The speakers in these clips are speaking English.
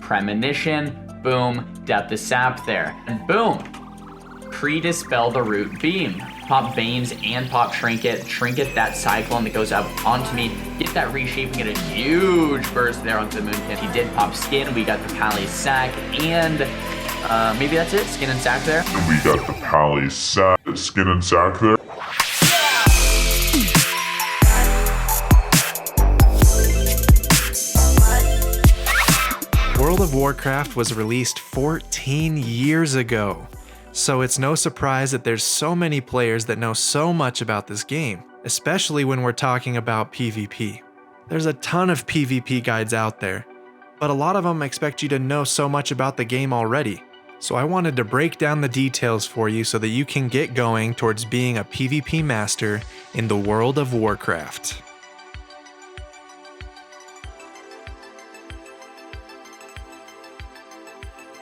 Premonition, boom, Death to Sap there. And boom, pre-dispel the root beam. Pop Veins and pop Trinket. Trinket that Cyclone that goes up onto me. Get that reshaping, get a huge burst there onto the Moon Pit. He did pop Skin. We got the Pally Sack and maybe that's it. Skin and Sack there. And we got the Pally Sack, Skin and Sack there. World of Warcraft was released 14 years ago. So it's no surprise that there's so many players that know so much about this game, especially when we're talking about PvP. There's a ton of PvP guides out there, but a lot of them expect you to know so much about the game already. So I wanted to break down the details for you so that you can get going towards being a PvP master in the World of Warcraft.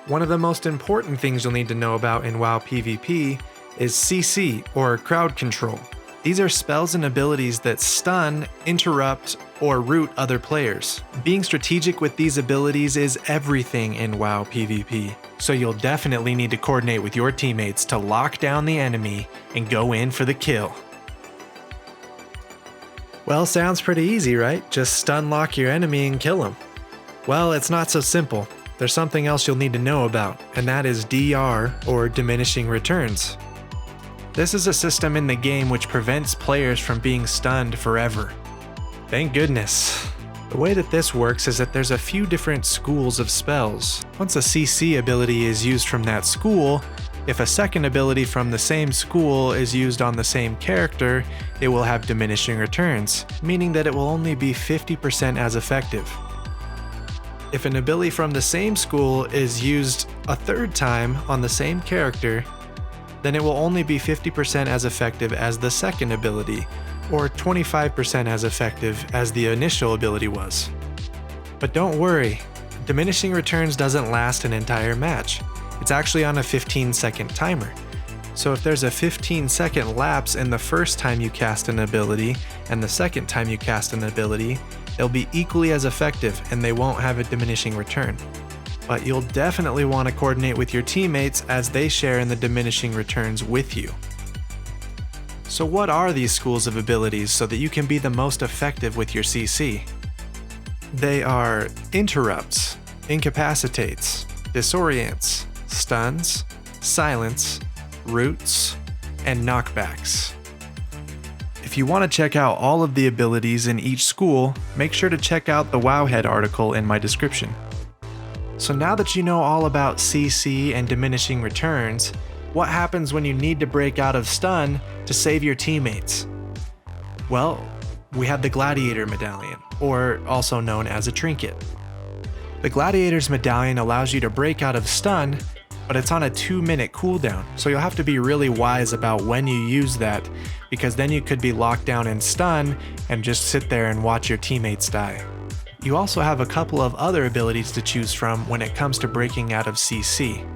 One of the most important things you'll need to know about in WoW PvP is CC, or crowd control. These are spells and abilities that stun, interrupt, or root other players. Being strategic with these abilities is everything in WoW PvP, so you'll definitely need to coordinate with your teammates to lock down the enemy and go in for the kill. Well, sounds pretty easy, right? Just stun lock your enemy and kill him. Well, it's not so simple. There's something else you'll need to know about, and that is DR, or Diminishing Returns. This is a system in the game which prevents players from being stunned forever. Thank goodness. The way that this works is that there's a few different schools of spells. Once a CC ability is used from that school, if a second ability from the same school is used on the same character, it will have Diminishing Returns, meaning that it will only be 50% as effective. If an ability from the same school is used a third time on the same character, then it will only be 50% as effective as the second ability, or 25% as effective as the initial ability was. But don't worry, Diminishing Returns doesn't last an entire match. It's actually on a 15-second timer. So if there's a 15-second lapse in the first time you cast an ability and the second time you cast an ability, they'll be equally as effective and they won't have a diminishing return. But you'll definitely want to coordinate with your teammates as they share in the diminishing returns with you. So what are these schools of abilities so that you can be the most effective with your CC? They are interrupts, incapacitates, disorients, stuns, silence, roots, and knockbacks. If you want to check out all of the abilities in each school, make sure to check out the Wowhead article in my description. So now that you know all about CC and diminishing returns, what happens when you need to break out of stun to save your teammates? Well, we have the Gladiator Medallion, or also known as a Trinket. The Gladiator's Medallion allows you to break out of stun, but it's on a 2-minute cooldown, so you'll have to be really wise about when you use that, because then you could be locked down in stun and just sit there and watch your teammates die. You also have a couple of other abilities to choose from when it comes to breaking out of CC.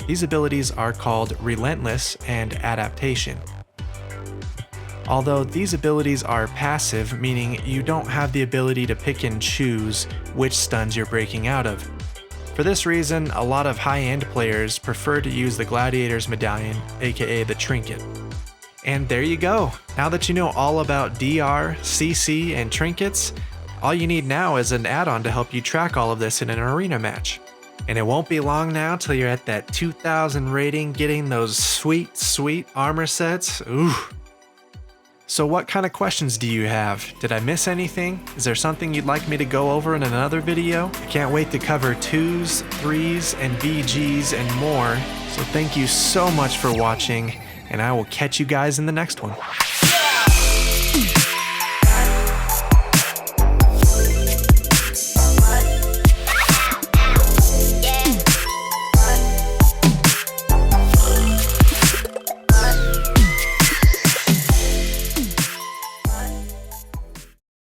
These abilities are called Relentless and Adaptation. Although these abilities are passive, meaning you don't have the ability to pick and choose which stuns you're breaking out of. For this reason, a lot of high-end players prefer to use the Gladiator's Medallion, aka the Trinket. And there you go! Now that you know all about DR, CC, and Trinkets, all you need now is an add-on to help you track all of this in an arena match. And it won't be long now till you're at that 2000 rating getting those sweet, sweet armor sets. Ooh! So what kind of questions do you have? Did I miss anything? Is there something you'd like me to go over in another video? I can't wait to cover 2s, 3s, and BGs and more. So thank you so much for watching, and I will catch you guys in the next one.